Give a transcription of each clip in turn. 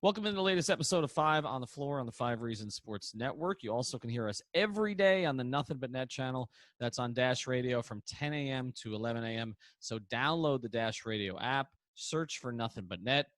Welcome to the latest episode of 5 on the Floor on the 5 Reasons Sports Network. You also can hear us every day on the Nothing But Net channel. That's on Dash Radio from 10 a.m. to 11 a.m. So download the Dash Radio app, search for Nothing But Net,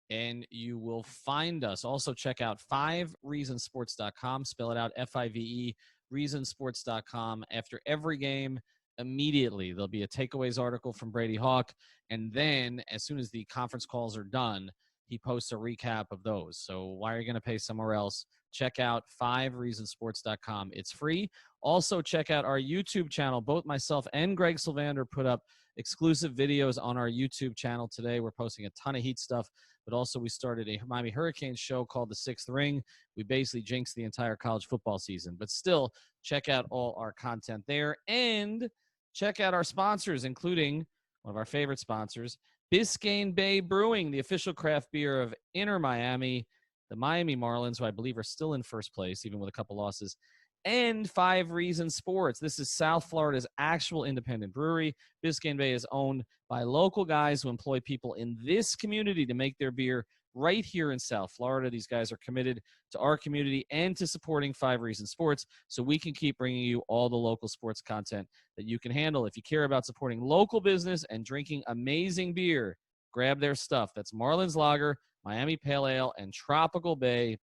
and you will find us. Also check out 5reasonsports.com. Spell it out, F-I-V-E, reasonsports.com. After every game, immediately there'll be a takeaways article from Brady Hawk, and then as soon as the conference calls are done, he posts a recap of those. So why are you going to pay somewhere else? Check out 5reasonsports.com. It's free. Also, check out our YouTube channel. Both myself and Greg Sylvander put up exclusive videos on our YouTube channel today. We're posting a ton of Heat stuff, but also we started a Miami Hurricanes show called The Sixth Ring. We basically jinxed the entire college football season, but still check out all our content there. And check out our sponsors, including one of our favorite sponsors, Biscayne Bay Brewing, the official craft beer of Inter Miami, the Miami Marlins, who I believe are still in first place, even with a couple losses, and 5 Reasons Sports. This is South Florida's actual independent brewery. Biscayne Bay is owned by local guys who employ people in this community to make their beer right here in South Florida. These guys are committed to our community and to supporting 5 Reasons Sports, so we can keep bringing you all the local sports content that you can handle. If you care about supporting local business and drinking amazing beer, grab their stuff. That's Marlins Lager, Miami Pale Ale, and Tropical Bay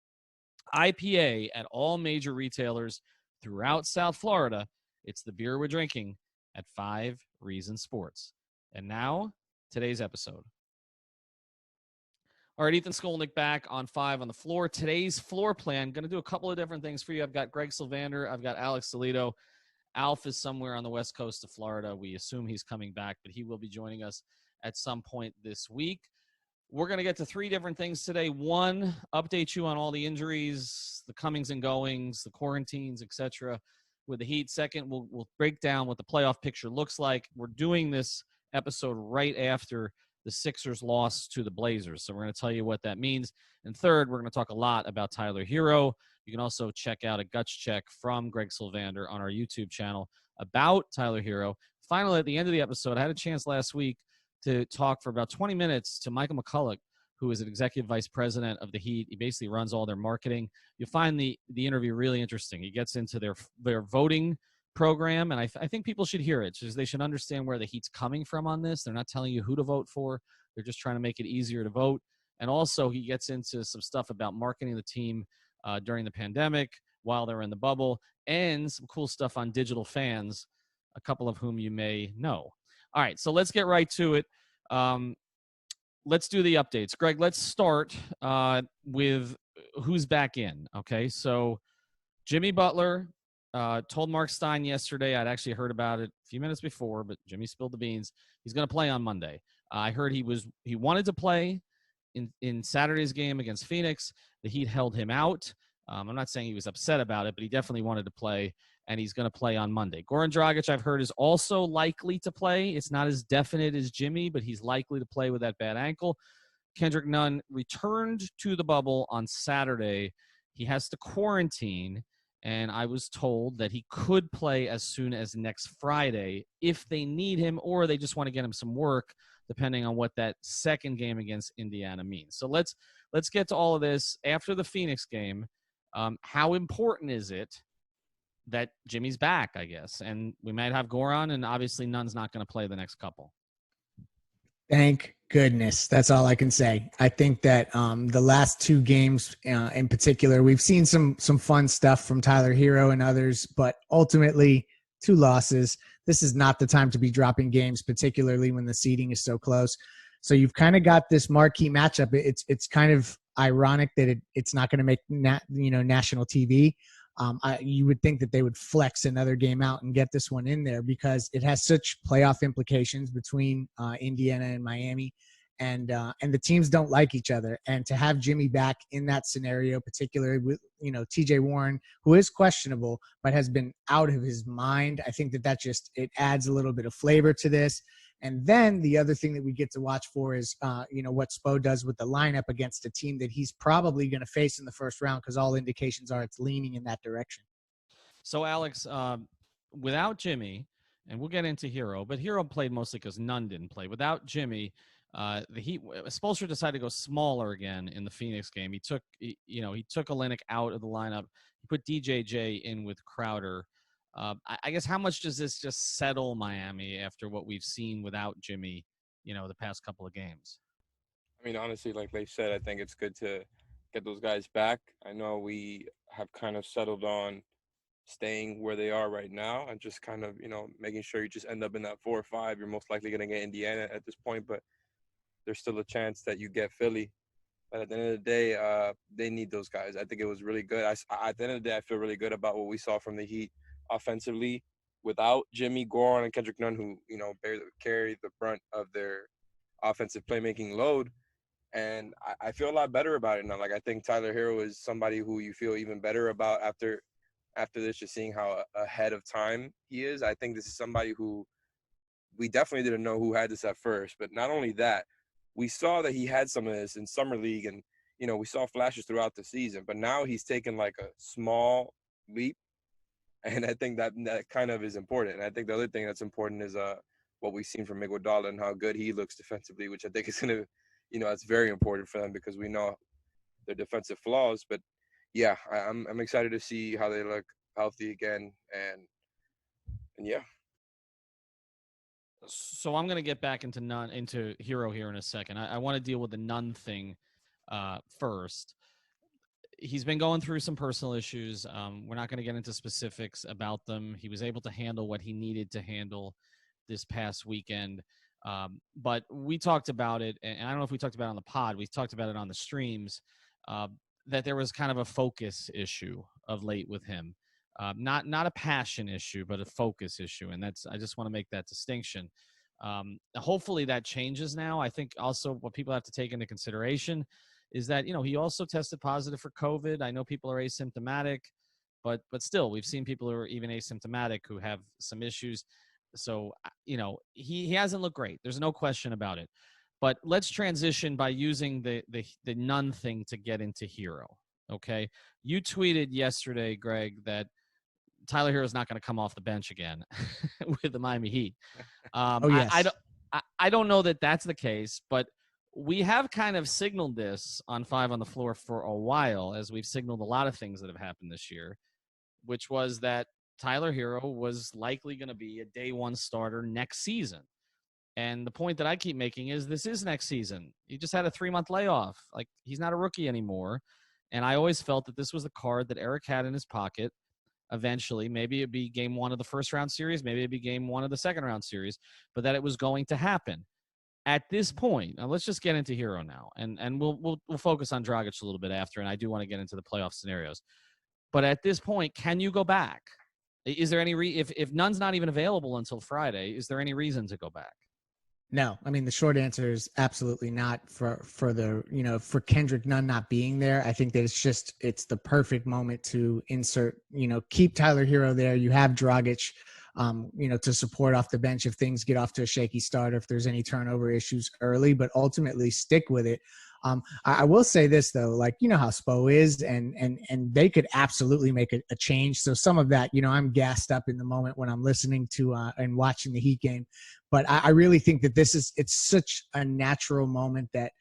IPA at all major retailers throughout South Florida. It's the beer we're drinking at 5 Reasons Sports. And now, today's episode. All right, Ethan Skolnick back on 5 on the Floor. Today's floor plan, going to do a couple of different things for you. I've got Greg Sylvander. I've got Alex Salido. Alf is somewhere on the west coast of Florida. We assume he's coming back, but he will be joining us at some point this week. We're going to get to 3 different things today. One, update you on all the injuries, the comings and goings, the quarantines, etc. with the Heat. Second, we'll break down what the playoff picture looks like. We're doing this episode right after the Sixers lost to the Blazers, so we're going to tell you what that means. And third, we're going to talk a lot about Tyler Herro. You can also check out a guts check from Greg Sylvander on our YouTube channel about Tyler Herro. Finally, at the end of the episode, I had a chance last week to talk for about 20 minutes to Michael McCullough, who is an executive vice president of the Heat. He basically runs all their marketing. You'll find the interview really interesting. He gets into their voting program, and I think people should hear it. Just they should understand where the Heat's coming from on this. They're not telling you who to vote for. They're just trying to make it easier to vote. And also, he gets into some stuff about marketing the team during the pandemic, while they're in the bubble, and some cool stuff on digital fans, a couple of whom you may know. All right, so let's get right to it. Let's do the updates. Greg, let's start with who's back in, okay? So Jimmy Butler told Mark Stein yesterday, I'd actually heard about it a few minutes before, but Jimmy spilled the beans. He's going to play on Monday. I heard he wanted to play in Saturday's game against Phoenix. The Heat held him out. I'm not saying he was upset about it, but he definitely wanted to play, and he's going to play on Monday. Goran Dragic, I've heard, is also likely to play. It's not as definite as Jimmy, but he's likely to play with that bad ankle. Kendrick Nunn returned to the bubble on Saturday. He has to quarantine, and I was told that he could play as soon as next Friday if they need him or they just want to get him some work, depending on what that second game against Indiana means. So let's get to all of this after the Phoenix game. How important is it that Jimmy's back, I guess? And we might have Goran, and obviously Nunn's not going to play the next couple. Thank goodness. That's all I can say. I think that the last 2 games in particular, we've seen some fun stuff from Tyler Herro and others, but ultimately 2 losses. This is not the time to be dropping games, particularly when the seeding is so close. So you've kind of got this marquee matchup. It's kind of ironic that it's not going to make national TV. You would think that they would flex another game out and get this one in there because it has such playoff implications between Indiana and Miami, and the teams don't like each other. And to have Jimmy back in that scenario, particularly with TJ Warren, who is questionable but has been out of his mind, I think that just it adds a little bit of flavor to this. And then the other thing that we get to watch for is, what Spo does with the lineup against a team that he's probably going to face in the first round, because all indications are it's leaning in that direction. So, Alex, without Jimmy, and we'll get into Herro, but Herro played mostly because Nunn didn't play. Without Jimmy, The Heat, Spoelstra decided to go smaller again in the Phoenix game. He took Olynyk out of the lineup. He put DJJ in with Crowder. I guess how much does this just settle Miami after what we've seen without Jimmy, the past couple of games? I mean, honestly, like they said, I think it's good to get those guys back. I know we have kind of settled on staying where they are right now and just kind of, making sure you just end up in that 4 or 5. You're most likely going to get Indiana at this point, but there's still a chance that you get Philly. But at the end of the day, they need those guys. I think it was really good. At the end of the day, I feel really good about what we saw from the Heat offensively without Jimmy, Goran, and Kendrick Nunn, who, carry the brunt of their offensive playmaking load. And I feel a lot better about it now. Like, I think Tyler Herro is somebody who you feel even better about after this, just seeing how ahead of time he is. I think this is somebody who we definitely didn't know who had this at first. But not only that, we saw that he had some of this in Summer League, and, we saw flashes throughout the season. But now he's taken like a small leap, and I think that kind of is important. And I think the other thing that's important is what we've seen from Iguodala and how good he looks defensively, which I think is going to, it's very important for them because we know their defensive flaws. But yeah, I'm excited to see how they look healthy again, and yeah. So I'm going to get back into Herro here in a second. I want to deal with the Nunn thing first. He's been going through some personal issues. We're not going to get into specifics about them. He was able to handle what he needed to handle this past weekend. But we talked about it, and I don't know if we talked about it on the pod. We talked about it on the streams, that there was kind of a focus issue of late with him. Not a passion issue, but a focus issue. And I just want to make that distinction. Hopefully that changes now. I think also what people have to take into consideration is that, he also tested positive for COVID. I know people are asymptomatic, but still we've seen people who are even asymptomatic who have some issues. So, he hasn't looked great. There's no question about it. But let's transition by using the Nunn thing to get into Herro. Okay. You tweeted yesterday, Greg, that Tyler Herro is not going to come off the bench again with the Miami Heat. Oh, yes. I don't know that that's the case, but we have kind of signaled this on 5 on the Floor for a while, as we've signaled a lot of things that have happened this year, which was that Tyler Herro was likely going to be a day one starter next season. And the point that I keep making is this is next season. He just had a 3-month layoff. Like, he's not a rookie anymore. And I always felt that this was the card that Eric had in his pocket. Eventually, maybe it'd be game 1 of the first round series, maybe it'd be game 1 of the second round series, but that it was going to happen. At this point, now let's just get into Herro now, and we'll focus on Dragic a little bit after, and I do want to get into the playoff scenarios. But at this point, can you go back? Is there any if Nunn's not even available until Friday? Is there any reason to go back? No, I mean, the short answer is absolutely not for for Kendrick Nunn not being there. I think that it's the perfect moment to insert, keep Tyler Herro there. You have Dragic, to support off the bench if things get off to a shaky start, or if there's any turnover issues early, but ultimately stick with it. I will say this though, like, how Spo is, and they could absolutely make a change. So some of that, I'm gassed up in the moment when I'm listening to and watching the Heat game, but I really think that it's such a natural moment that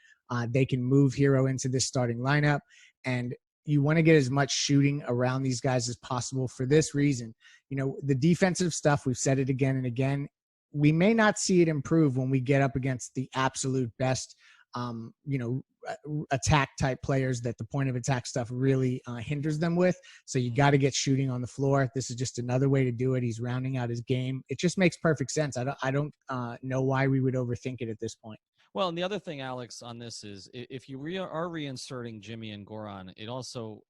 they can move Herro into this starting lineup, and you want to get as much shooting around these guys as possible for this reason. The defensive stuff, we've said it again and again, we may not see it improve when we get up against the absolute best attack type players that the point of attack stuff really hinders them with. So you got to get shooting on the floor. This is just another way to do it. He's rounding out his game. It just makes perfect sense. I don't know why we would overthink it at this point. Well, and the other thing, Alex, on this is if you are reinserting Jimmy and Goran, it also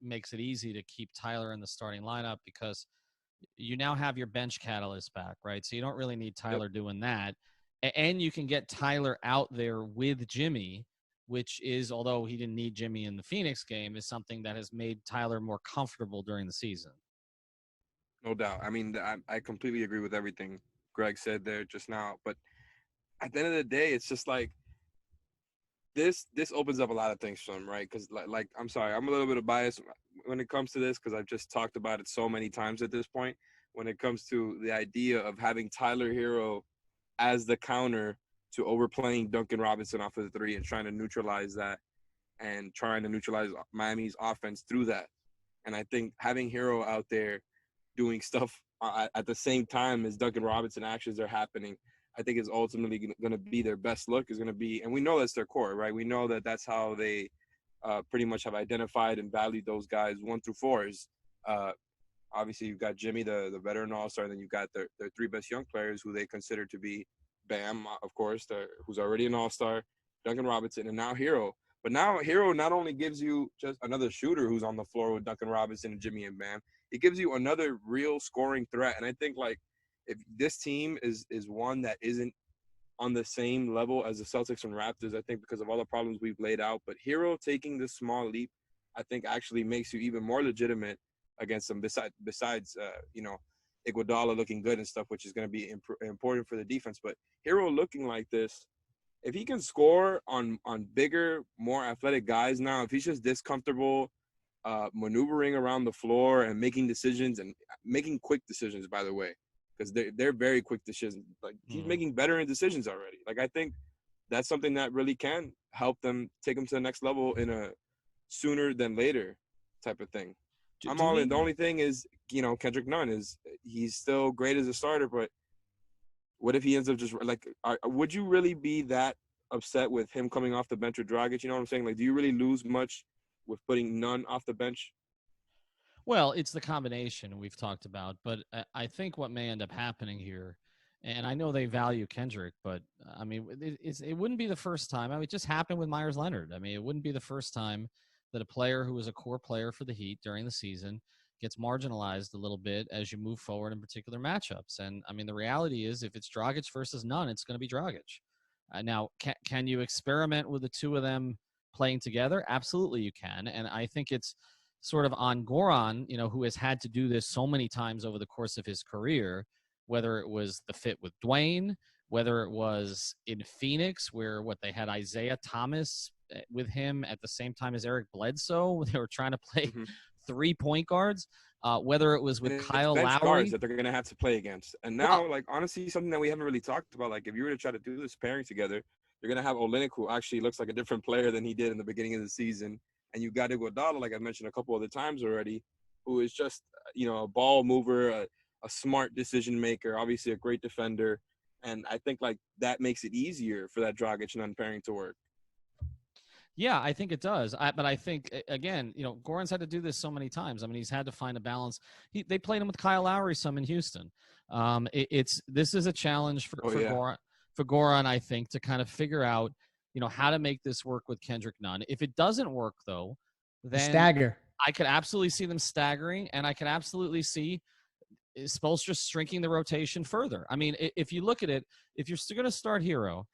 makes it easy to keep Tyler in the starting lineup because you now have your bench catalyst back, right? So you don't really need Tyler doing that. And you can get Tyler out there with Jimmy, which is, although he didn't need Jimmy in the Phoenix game, is something that has made Tyler more comfortable during the season. No doubt. I mean, I completely agree with everything Greg said there just now. But at the end of the day, it's just like this opens up a lot of things for him, right? Because, like, I'm sorry, I'm a little bit of bias when it comes to this because I've just talked about it so many times at this point. When it comes to the idea of having Tyler Herro as the counter to overplaying Duncan Robinson off of the three and trying to neutralize that and trying to neutralize Miami's offense through that. And I think having Herro out there doing stuff at the same time as Duncan Robinson actions are happening, I think is ultimately going to be their best look is going to be, and we know that's their core, right? We know that that's how they pretty much have identified and valued those guys 1 through 4 is obviously you've got Jimmy, the veteran all-star, and then you've got their 3 best young players who they consider to be Bam, of course, who's already an all-star, Duncan Robinson, and now Herro. But now Herro not only gives you just another shooter who's on the floor with Duncan Robinson and Jimmy and Bam, it gives you another real scoring threat. And I think, like, if this team is one that isn't on the same level as the Celtics and Raptors, I think because of all the problems we've laid out, but Herro taking this small leap, I think actually makes you even more legitimate against them besides Iguodala looking good and stuff, which is going to be important for the defense. But Herro looking like this, if he can score on bigger, more athletic guys now, if he's just this comfortable maneuvering around the floor and making decisions and making quick decisions, by the way, because they're very quick decisions. Like, he's making better decisions already. Like, I think that's something that really can help them take them to the next level in a sooner than later type of thing. I'm all in. The only thing is, Kendrick Nunn he's still great as a starter, but what if he ends up just like, would you really be that upset with him coming off the bench with Dragic? You know what I'm saying? Like, do you really lose much with putting Nunn off the bench? Well, it's the combination we've talked about, but I think what may end up happening here, and I know they value Kendrick, but I mean, it wouldn't be the first time. I mean, it just happened with Myers Leonard. I mean, it wouldn't be the first time that a player who was a core player for the Heat during the season gets marginalized a little bit as you move forward in particular matchups. And I mean, the reality is, if it's Dragic versus Nunn, it's going to be Dragic. Now, can you experiment with the two of them playing together? Absolutely, you can. And I think it's sort of on Goran, who has had to do this so many times over the course of his career, whether it was the fit with Dwayne, whether it was in Phoenix, where they had Isaiah Thomas with him at the same time as Eric Bledsoe. They were trying to play 3 point guards, whether it was with Kyle bench Lowry. Guards that they're going to have to play against. And now, honestly, something that we haven't really talked about, like, if you were to try to do this pairing together, you're going to have Olynyk, who actually looks like a different player than he did in the beginning of the season. And you got Iguodala, like I mentioned a couple other times already, who is just, a ball mover, a smart decision maker, obviously a great defender. And I think, like, that makes it easier for that Dragic Nunn pairing to work. Yeah, I think it does. But I think, again, Goran's had to do this so many times. I mean, he's had to find a balance. They played him with Kyle Lowry some in Houston. This is a challenge for Goran, I think, to kind of figure out, how to make this work with Kendrick Nunn. If it doesn't work, though, then stagger. I could absolutely see them staggering, and I could absolutely see Spoelstra shrinking the rotation further. I mean, if you look at it, if you're still going to start Herro,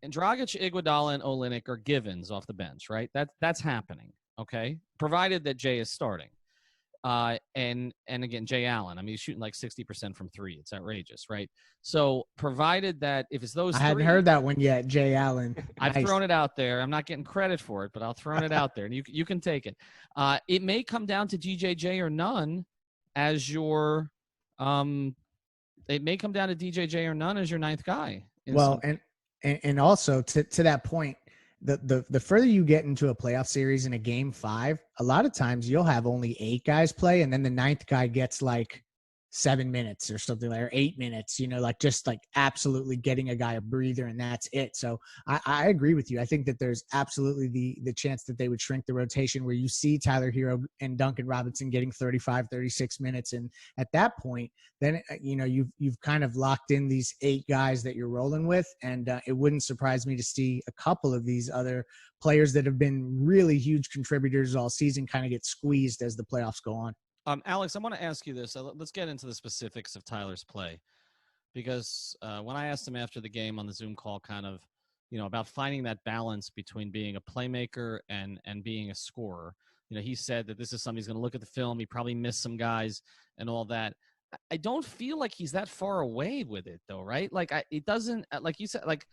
and Dragic, Iguodala, and Olynyk are givens off the bench, right? That's happening, okay? Provided that Jay is starting. And again, Jay Allen, I mean, he's shooting like 60% from 3. It's outrageous, right? So provided that if it's those I hadn't heard that one yet, Jay Allen. I've thrown it out there. I'm not getting credit for it, but I'll throw it out there, and you can take it. It may come down to DJJ or Nunn as your it may come down to DJJ or Nunn as your 9th guy. Well, and also to that point, the further you get into a playoff series in a game 5, a lot of times you'll have only 8 guys play, and then the 9th guy gets like 7 minutes or something, like, or 8 minutes, just like absolutely getting a guy a breather, and that's it. So I agree with you. I think that there's absolutely the chance that they would shrink the rotation where you see Tyler Herro and Duncan Robinson getting 35, 36 minutes. And at that point, then, you've kind of locked in these 8 guys that you're rolling with. And it wouldn't surprise me to see a couple of these other players that have been really huge contributors all season kind of get squeezed as the playoffs go on. Alex, I want to ask you this. Let's get into the specifics of Tyler's play, because when I asked him after the game on the Zoom call, kind of, about finding that balance between being a playmaker and being a scorer, he said that this is something he's going to look at the film. He probably missed some guys and all that. I don't feel like he's that far away with it, though, right? Like, it doesn't, like you said, like,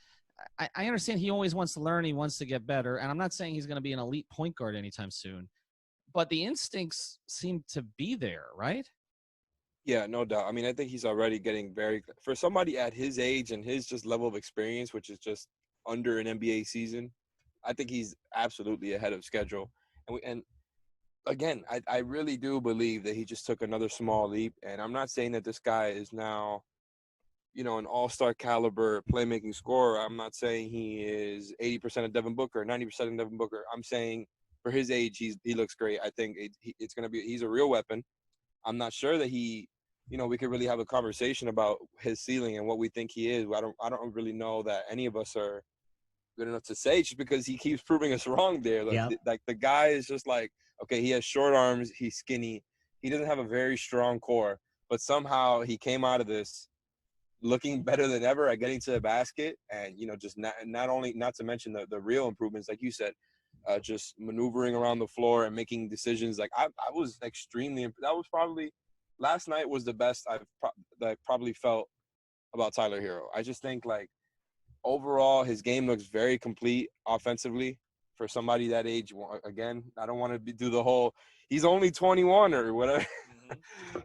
I understand he always wants to learn. He wants to get better. And I'm not saying he's going to be an elite point guard anytime soon. But the instincts seem to be there, right? Yeah, no doubt. I mean, I think he's already getting very for somebody at his age and his just level of experience, which is just under an NBA season. I think he's absolutely ahead of schedule. And again, I really do believe that he just took another small leap. And I'm not saying that this guy is now, an all-star caliber playmaking scorer. I'm not saying he is 80% of Devin Booker, 90% of Devin Booker. I'm saying for his age, he looks great. I think it's going to be he's a real weapon. I'm not sure that we could really have a conversation about his ceiling and what we think he is. I don't really know that any of us are good enough to say, just because he keeps proving us wrong there. Yep. Like the guy is just like, okay, he has short arms, he's skinny, he doesn't have a very strong core, but somehow he came out of this looking better than ever at getting to the basket, and just not to mention the real improvements, like you said, just maneuvering around the floor and making decisions. Like I was extremely. That was probably last night was the best that I probably felt about Tyler Herro. I just think like overall his game looks very complete offensively for somebody that age. Again, I don't want to do the whole he's only 21 or whatever.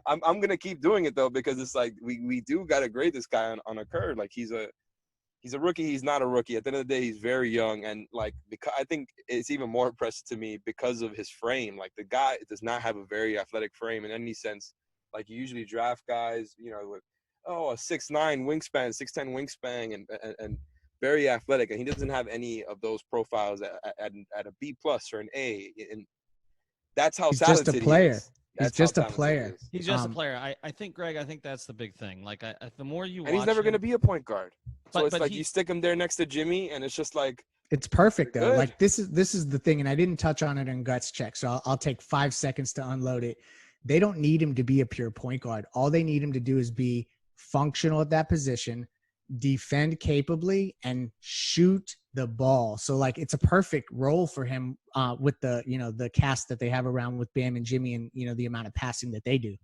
I'm gonna keep doing it though, because it's like we do gotta grade this guy on a curve. Like he's a rookie. He's not a rookie. At the end of the day, he's very young, and like because I think it's even more impressive to me because of his frame. Like the guy does not have a very athletic frame in any sense. Like you usually draft guys, with a 6'9" wingspan, 6'10" wingspan, and very athletic, and he doesn't have any of those profiles at a B plus or an A, and that's how He's just a talented he player. is. He's That's how just a talented he player. is. He's just a player. I think, Greg, I think that's the big thing. Like, the more you And he's watch never going to him, be a point guard. So it's but like you stick him there next to Jimmy, and it's just like It's perfect though. good. Like this is the thing, and I didn't touch on it in guts check, so I'll take 5 seconds to unload it. They don't need him to be a pure point guard. All they need him to do is be functional at that position, defend capably, and shoot the ball. So like it's a perfect role for him with the cast that they have around with Bam and Jimmy, and the amount of passing that they do.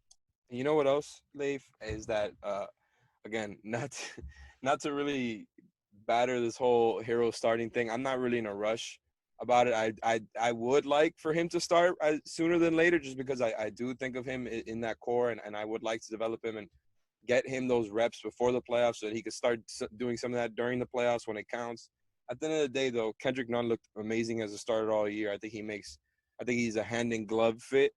And you know what else, Leif, is that again, not to really batter this whole hero starting thing. I'm not really in a rush about it. I would like for him to start sooner than later, just because I do think of him in that core, and I would like to develop him and get him those reps before the playoffs so that he could start doing some of that during the playoffs when it counts. At the end of the day, though, Kendrick Nunn looked amazing as a starter all year. I think he's a hand in glove fit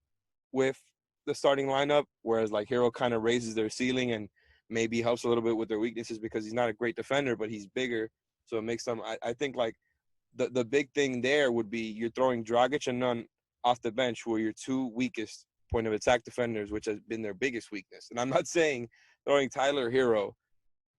with the starting lineup, whereas like Herro kind of raises their ceiling and maybe helps a little bit with their weaknesses because he's not a great defender, but he's bigger. So it makes them, I think like the big thing there would be you're throwing Dragic and Nunn off the bench, who are your two weakest point of attack defenders, which has been their biggest weakness. And I'm not saying throwing Tyler Herro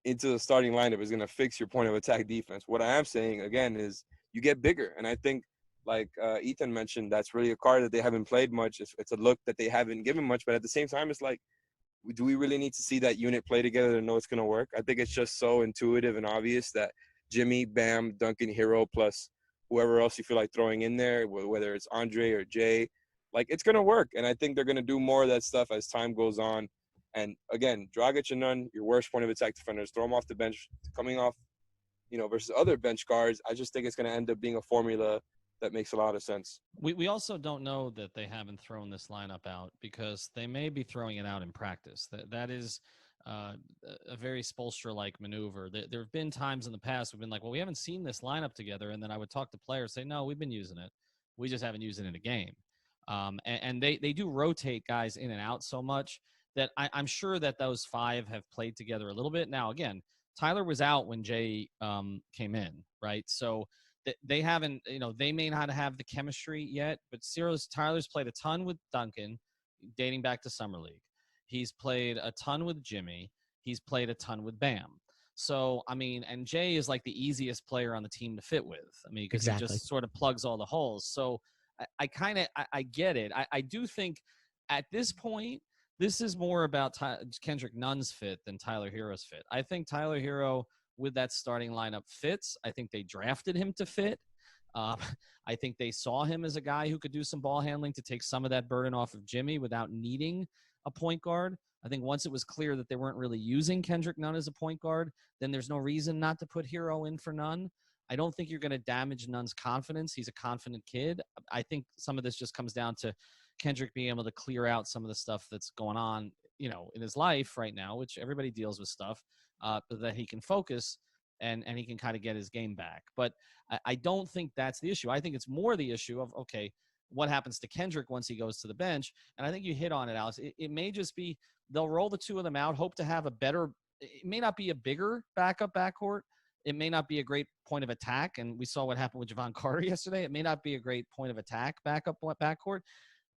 into the starting lineup is going to fix your point of attack defense. What I am saying, again, is you get bigger. And I think, like Ethan mentioned, that's really a card that they haven't played much. It's a look that they haven't given much. But at the same time, it's like, do we really need to see that unit play together to know it's going to work? I think it's just so intuitive and obvious that Jimmy, Bam, Duncan, Herro, plus whoever else you feel like throwing in there, whether it's Andre or Jay, like it's going to work. And I think they're going to do more of that stuff as time goes on. And again, Dragic and Nunn, your worst point of attack defenders, throw them off the bench, coming off, versus other bench guards. I just think it's going to end up being a formula that makes a lot of sense. we also don't know that they haven't thrown this lineup out, because they may be throwing it out in practice. That is a very Spoelstra-like maneuver. There have been times in the past we've been like, well, we haven't seen this lineup together, and then I would talk to players, say, no, we've been using it. We just haven't used it in a game. And they do rotate guys in and out so much that I'm sure that those five have played together a little bit. Now, again, Tyler was out when Jay came in, right? So they haven't, they may not have the chemistry yet, but Tyler's played a ton with Duncan dating back to Summer League. He's played a ton with Jimmy. He's played a ton with Bam. So, I mean, and Jay is like the easiest player on the team to fit with. I mean, because Exactly. he just sort of plugs all the holes. So I kind of get it. I do think at this point, this is more about Kendrick Nunn's fit than Tyler Herro's fit. I think Tyler Herro with that starting lineup fits. I think they drafted him to fit. I think they saw him as a guy who could do some ball handling to take some of that burden off of Jimmy without needing a point guard. I think once it was clear that they weren't really using Kendrick Nunn as a point guard, then there's no reason not to put Herro in for Nunn. I don't think you're going to damage Nunn's confidence. He's a confident kid. I think some of this just comes down to Kendrick being able to clear out some of the stuff that's going on in his life right now, which everybody deals with stuff, but that he can focus and he can kind of get his game back. But I don't think that's the issue. I think it's more the issue of, okay, what happens to Kendrick once he goes to the bench? And I think you hit on it, Alex. It may just be they'll roll the two of them out, hope to have a better – it may not be a bigger backup backcourt. It may not be a great point of attack, and we saw what happened with Javon Carter yesterday. It may not be a great point of attack backup backcourt,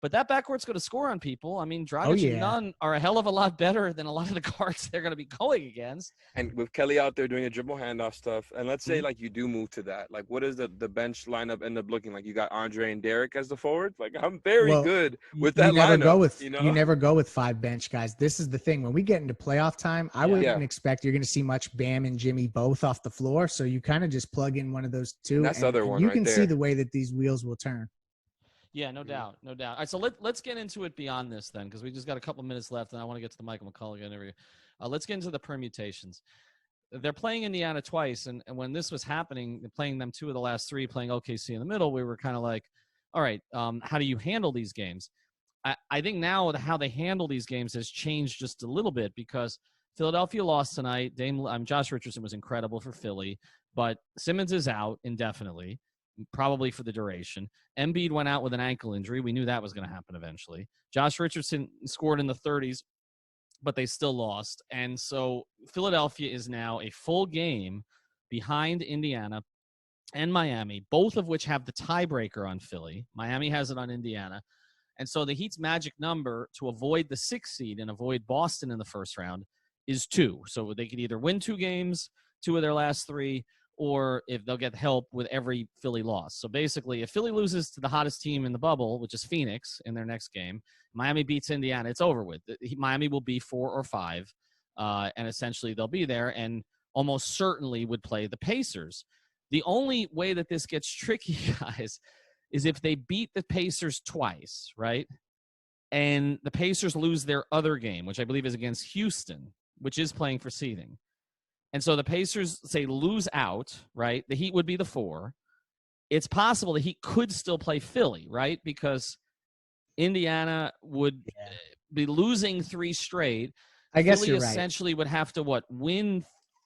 but that backcourt's going to score on people. I mean, Dragic and Nunn are a hell of a lot better than a lot of the guards they're going to be going against. And with Kelly out there doing a dribble handoff stuff, and let's say like you do move to that, like what does the bench lineup end up looking like? You got Andre and Derek as the forwards. Like I'm very good with that lineup. You never go with 5 bench guys. This is the thing. When we get into playoff time, I wouldn't expect you're going to see much Bam and Jimmy both off the floor. So you kind of just plug in one of those two. And that's the other one. You right can there. see the way that these wheels will turn. Yeah, no doubt. All right, so let's get into it beyond this then, because we just got a couple minutes left, and I want to get to the Michael McCullough interview. Let's get into the permutations. They're playing Indiana twice, and when this was happening, playing them 2 of the last 3, playing OKC in the middle, we were kind of like, all right, how do you handle these games? I think now how they handle these games has changed just a little bit, because Philadelphia lost tonight. Josh Richardson was incredible for Philly, but Simmons is out indefinitely, probably for the duration. Embiid went out with an ankle injury. We knew that was going to happen eventually. Josh Richardson scored in the 30s, but they still lost. And so Philadelphia is now a full game behind Indiana and Miami, both of which have the tiebreaker on Philly. Miami has it on Indiana. And so the Heat's magic number to avoid the 6th seed and avoid Boston in the first round is 2. So they could either win 2 games, 2 of their last 3, or if they'll get help with every Philly loss. So basically, if Philly loses to the hottest team in the bubble, which is Phoenix, in their next game, Miami beats Indiana, it's over with. Miami will be 4 or 5, and essentially they'll be there and almost certainly would play the Pacers. The only way that this gets tricky, guys, is if they beat the Pacers twice, right? And the Pacers lose their other game, which I believe is against Houston, which is playing for seeding. And so the Pacers, say, lose out, right? The Heat would be the 4. It's possible the Heat could still play Philly, right? Because Indiana would be losing 3 straight. I guess Philly you're right. Essentially would have to, win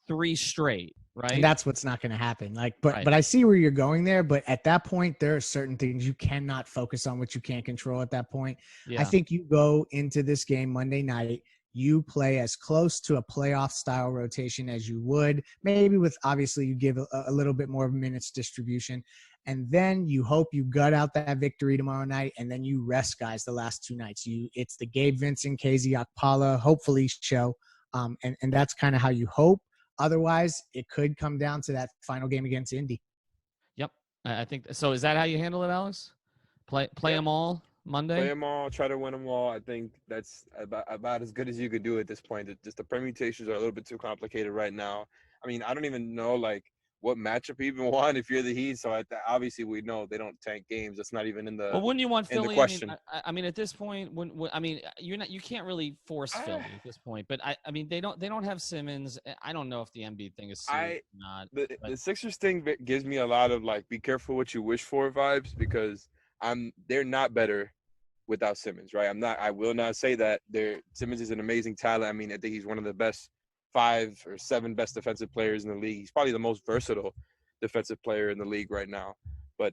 3 straight, right? And that's what's not going to happen. But I see where you're going there. But at that point, there are certain things you cannot focus on, which you can't control at that point. Yeah. I think you go into this game Monday night, you play as close to a playoff style rotation as you would, maybe with obviously you give a little bit more minutes distribution. And then you hope you gut out that victory tomorrow night, and then you rest guys the last 2 nights. It's the Gabe Vincent, KZ Okpala, hopefully show. And that's kind of how you hope. Otherwise, it could come down to that final game against Indy. Yep. I think so. Is that how you handle it, Alex? Play them all Monday? Play them all, try to win them all. I think that's about as good as you could do at this point. Just the permutations are a little bit too complicated right now. I mean, I don't even know, what matchup you even want if you're the Heat. So obviously we know they don't tank games. That's not even in the wouldn't you want Philly? Question. I mean, at this point, you can't really force Philly at this point. But I mean, they don't have Simmons. I don't know if the Embiid thing is serious or not. The Sixers thing gives me a lot of be careful what you wish for vibes, because they're not better without Simmons, right? I will not say that Simmons is an amazing talent. I mean, I think he's one of the best 5 or 7 best defensive players in the league. He's probably the most versatile defensive player in the league right now. But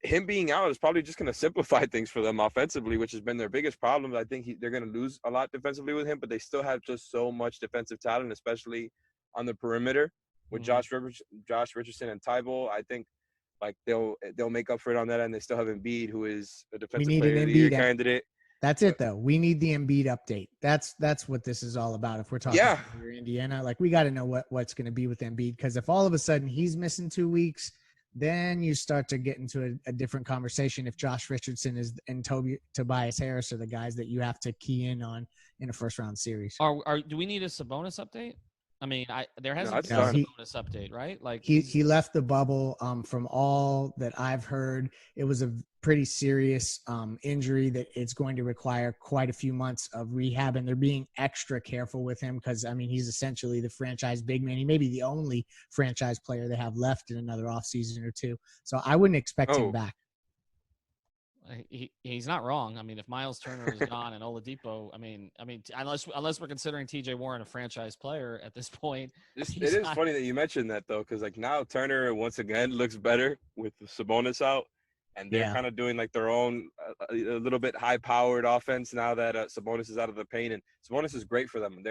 him being out is probably just going to simplify things for them offensively, which has been their biggest problem. I think they're going to lose a lot defensively with him, but they still have just so much defensive talent, especially on the perimeter with Josh Richardson and Tybalt. I think they'll make up for it on that end. They still have Embiid, who is a defensive player of the year candidate. That's it, though. We need the Embiid update. That's what this is all about. If we're talking about Indiana, we got to know what's going to be with Embiid, because if all of a sudden he's missing 2 weeks, then you start to get into a different conversation. If Josh Richardson and Tobias Harris are the guys that you have to key in on in a first-round series. Do we need a Sabonis update? I mean, there hasn't been a bonus update, right? He left the bubble. From all that I've heard, it was a pretty serious injury that it's going to require quite a few months of rehab, and they're being extra careful with him because, I mean, he's essentially the franchise big man. He may be the only franchise player they have left in another offseason or 2. So I wouldn't expect him back. he's not wrong. I mean, if Miles Turner is gone and Oladipo, I mean, unless we're considering T.J. Warren a franchise player at this point, It is not, funny that you mentioned that though, because like now Turner once again looks better with Sabonis out, and they're Yeah. kind of doing like their own a little bit high-powered offense now that Sabonis is out of the paint, and Sabonis is great for them.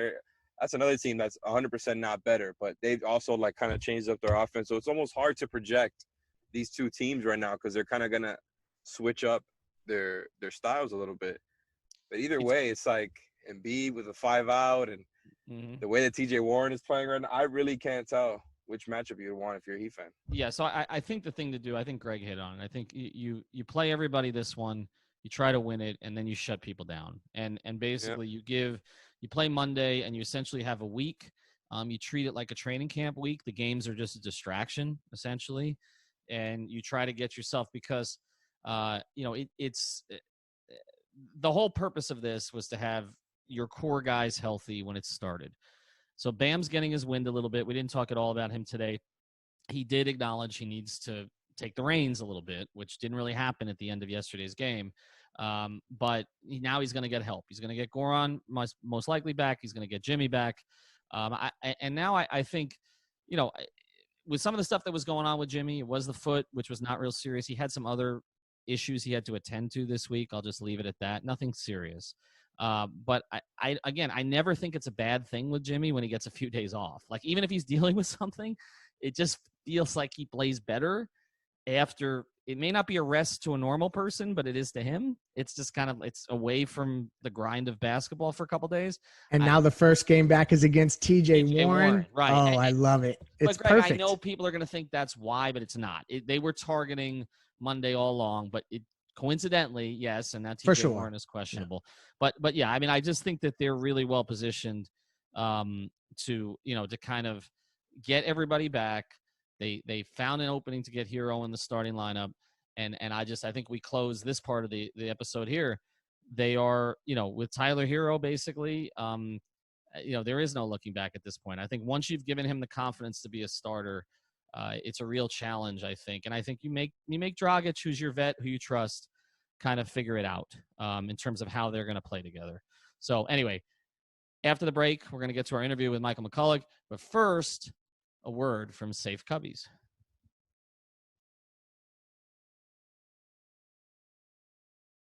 That's another team that's 100% not better, but they've also like kind of changed up their offense, so it's almost hard to project these two teams right now because they're kind of gonna switch up their styles a little bit. But either way, it's like Embiid with a 5 out and the way that TJ Warren is playing right now, I really can't tell which matchup you'd want if you're a Heat fan. Yeah, so I think the thing to do, I think Greg hit on it. I think you play everybody this one, you try to win it, and then you shut people down. And basically you play Monday and you essentially have a week. You treat it like a training camp week. The games are just a distraction, essentially. And you try to get yourself because it's the whole purpose of this was to have your core guys healthy when it started. So Bam's getting his wind a little bit. We didn't talk at all about him today. He did acknowledge he needs to take the reins a little bit, which didn't really happen at the end of yesterday's game. But now he's going to get help. He's going to get Goran most likely back. He's going to get Jimmy back. I think, with some of the stuff that was going on with Jimmy, it was the foot, which was not real serious. He had some other issues he had to attend to this week. I'll just leave it at that. Nothing serious. But I never think it's a bad thing with Jimmy when he gets a few days off. Like, even if he's dealing with something, it just feels like he plays better after. It may not be a rest to a normal person, but it is to him. It's just it's away from the grind of basketball for a couple days. And now the first game back is against TJ Warren. Right. Oh, I love it. It's Greg, perfect. I know people are going to think that's why, but it's not. They were targeting Monday all along, but coincidentally, yes, and that TJ Warren is questionable. Yeah. But yeah, I mean, I just think that they're really well positioned to kind of get everybody back. They found an opening to get Herro in the starting lineup, and I think we close this part of the episode here. They are, with Tyler Herro basically, there is no looking back at this point. I think once you've given him the confidence to be a starter, it's a real challenge, I think. And I think you make Dragic, who's your vet, who you trust, kind of figure it out in terms of how they're going to play together. So anyway, after the break, we're going to get to our interview with Michael McCullough. But first, a word from Safe Cubbies.